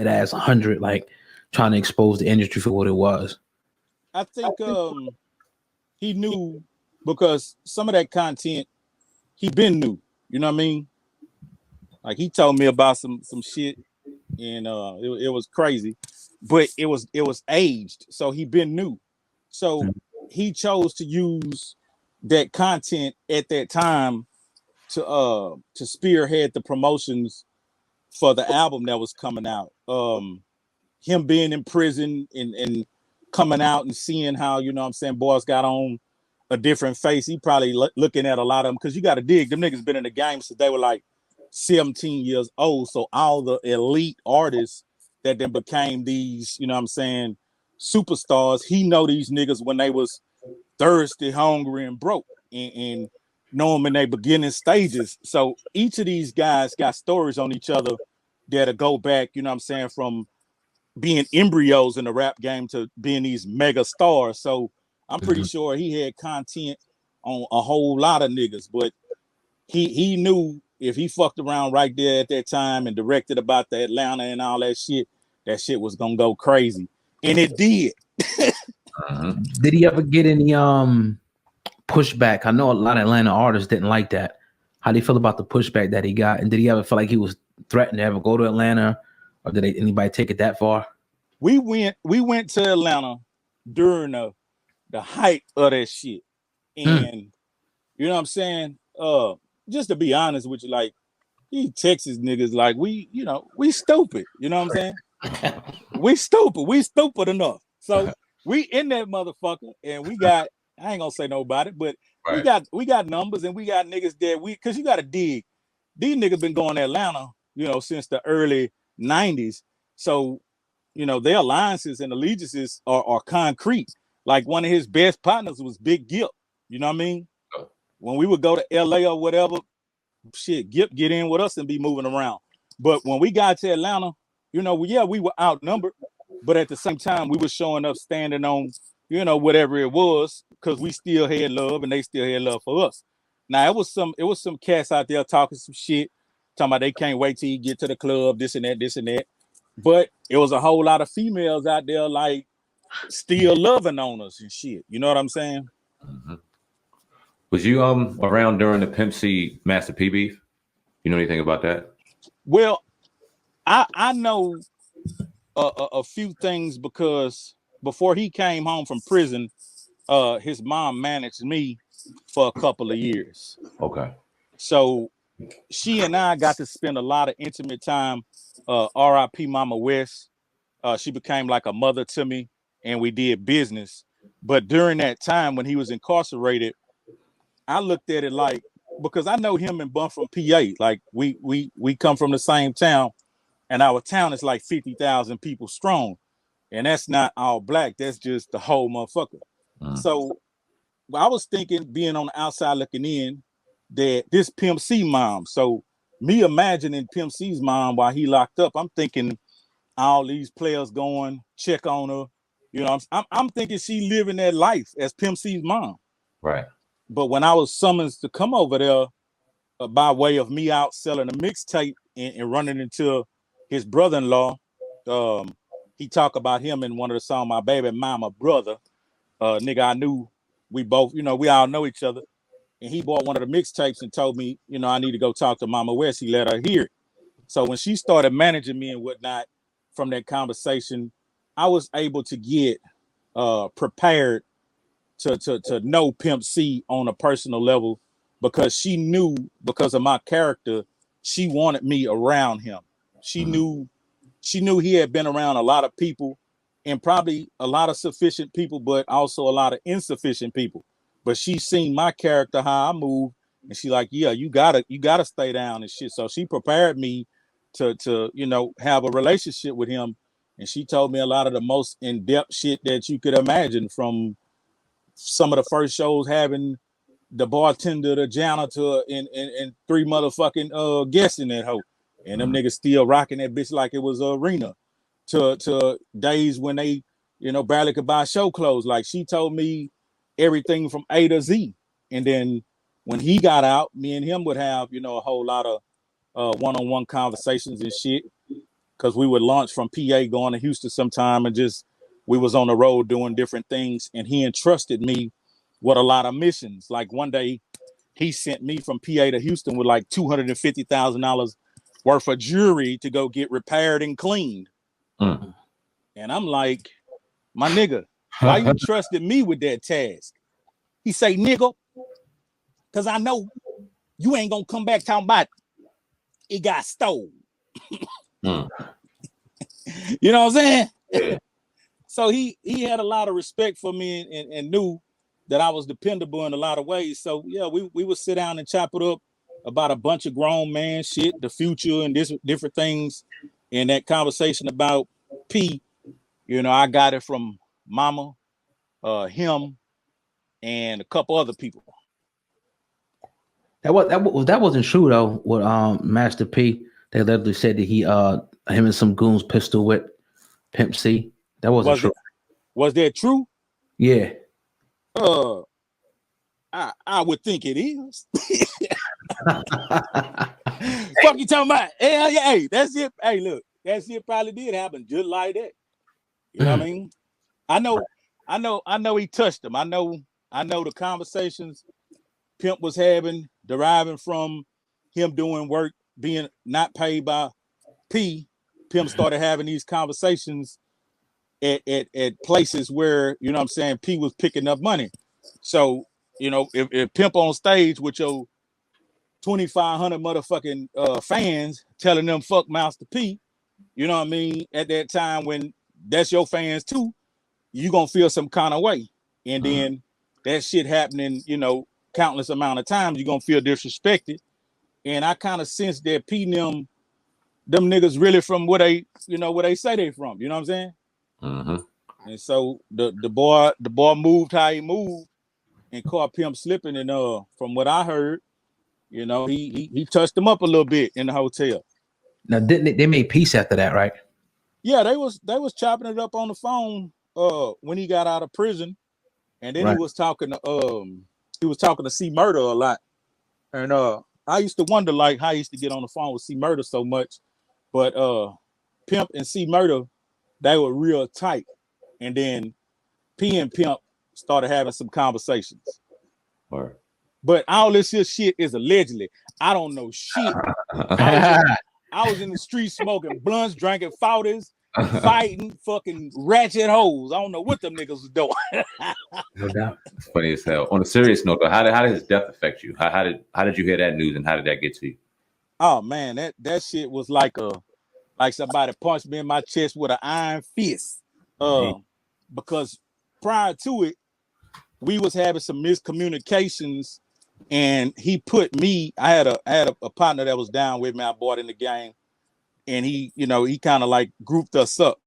as 100, like trying to expose the industry for what it was? I think he knew because some of that content he been knew. You know what I mean? Like he told me about some shit, and it was crazy, but it was aged, so he been new. So he chose to use that content at that time to spearhead the promotions for the album that was coming out. Him being in prison and coming out and seeing how, you know what I'm saying, boys got on a different face. He probably looking at a lot of them, because you got to dig, them niggas been in the game since they were like 17 years old. So all the elite artists that then became these, you know what I'm saying, superstars, he know these niggas when they was thirsty, hungry, and broke, and know them in their beginning stages. So each of these guys got stories on each other that'll go back, you know what I'm saying, from being embryos in the rap game to being these mega stars. So I'm pretty sure he had content on a whole lot of niggas, but he knew if he fucked around right there at that time and directed about the Atlanta and all that shit was gonna go crazy. And it did. Did he ever get any pushback? I know a lot of Atlanta artists didn't like that. How do you feel about the pushback that he got? And did he ever feel like he was threatened to ever go to Atlanta, or did anybody take it that far? We went to Atlanta during the height of that shit. And you know what I'm saying? Just to be honest with you, like these Texas niggas, like we stupid. You know what I'm saying? We stupid enough. So we in that motherfucker, and we got, I ain't gonna say nobody, but we got numbers, and we got niggas that because you gotta dig. These niggas been going to Atlanta, you know, since the early 90s. So, you know, their alliances and allegiances are concrete. Like one of his best partners was Big Gip. You know what I mean? When we would go to LA or whatever, shit, Gip get in with us and be moving around. But when we got to Atlanta, you know, we were outnumbered, but at the same time, we were showing up, standing on, you know, whatever it was, because we still had love and they still had love for us. Now it was some cats out there talking some shit, talking about they can't wait till you get to the club, this and that. But it was a whole lot of females out there like still loving on us and shit. You know what I'm saying? Was you around during the Pimp C Master P beef? You know anything about that? Well, I know a few things, because before he came home from prison, his mom managed me for a couple of years. Okay. So she and I got to spend a lot of intimate time. R.I.P. Mama West. She became like a mother to me, and we did business. But during that time when he was incarcerated, I looked at it like, because I know him and Bun from PA. Like we come from the same town, and our town is like 50,000 people strong. And that's not all black. That's just the whole motherfucker. So I was thinking, being on the outside looking in, that this Pimp C mom. So me imagining Pimp C's mom while he locked up, I'm thinking all these players going check on her. You know, I'm thinking she living that life as Pimp C's mom. Right. But when I was summoned to come over there by way of me out selling a mixtape and running into his brother-in-law, he talked about him in one of the songs, My Baby Mama Brother. Nigga, I knew we both, you know, we all know each other. And he bought one of the mixtapes and told me, you know, I need to go talk to Mama West. He let her hear it. So when she started managing me and whatnot, from that conversation, I was able to get prepared to know Pimp C on a personal level, because she knew, because of my character, she wanted me around him. She knew he had been around a lot of people, and probably a lot of sufficient people, but also a lot of insufficient people. But she seen my character, how I move, and she like, yeah, you gotta stay down and shit. So she prepared me to you know, have a relationship with him, and she told me a lot of the most in-depth shit that you could imagine, from some of the first shows having the bartender, the janitor, and three motherfucking guests in that hoe, and them niggas still rocking that bitch like it was an arena, to days when they, you know, barely could buy show clothes. Like, she told me everything from A to Z. And then when he got out, me and him would have, you know, a whole lot of one-on-one conversations and shit. because we would launch from PA going to Houston sometime, and just we was on the road doing different things, and he entrusted me with a lot of missions. Like one day he sent me from PA to Houston with like $250,000 worth of jewelry to go get repaired and cleaned. Mm. And I'm like, my nigga, why you trusted me with that task? He say, nigga, because I know you ain't gonna come back talking about it got stole. Mm. You know what I'm saying? Yeah. So he had a lot of respect for me and knew that I was dependable in a lot of ways. So yeah, we would sit down and chop it up about a bunch of grown man shit, the future and different things. And that conversation about P, you know, I got it from Mama, him, and a couple other people. That wasn't true though. With Master P, they literally said that he him and some goons pistol whipped Pimp C. That wasn't true. Was that true? Yeah. I would think it is. Fuck you talking about? Hey, that's it. Hey, look, that shit probably did happen just like that. You know what I mean? I know he touched him. I know the conversations Pimp was having, deriving from him doing work, being not paid by P. Pimp started having these conversations at places where, you know what I'm saying, P was picking up money. So, you know, if Pimp on stage with your 2,500 motherfucking fans telling them fuck Master P, you know what I mean, at that time when that's your fans too, you gonna feel some kind of way. And then that shit happening, you know, countless amount of times, you're gonna feel disrespected. And I kind of sense that P them niggas really from where they, you know, where they say they from, you know what I'm saying? Mm-hmm. And so the boy moved how he moved and caught Pimp slipping, and from what I heard, you know, he touched him up a little bit in the hotel. Now didn't they made peace after that, right? Yeah, they was chopping it up on the phone when he got out of prison, and then Right. he was talking to C Murder a lot. And I used to wonder like how he used to get on the phone with C Murder so much, but Pimp and C Murder, they were real tight. And then P and Pimp started having some conversations. Or But all this shit is allegedly. I don't know shit. I was in the street smoking blunts, drinking 40s, fighting fucking ratchet hoes. I don't know what them niggas was doing. No doubt. it's funny as hell. On a serious note, though, how did his death affect you? How did you hear that news, and how did that get to you? Oh man, that shit was like somebody punched me in my chest with an iron fist. Because prior to it, we was having some miscommunications, and he put me. I had a partner that was down with me. I bought in the game, and he, you know, he kind of like grouped us up.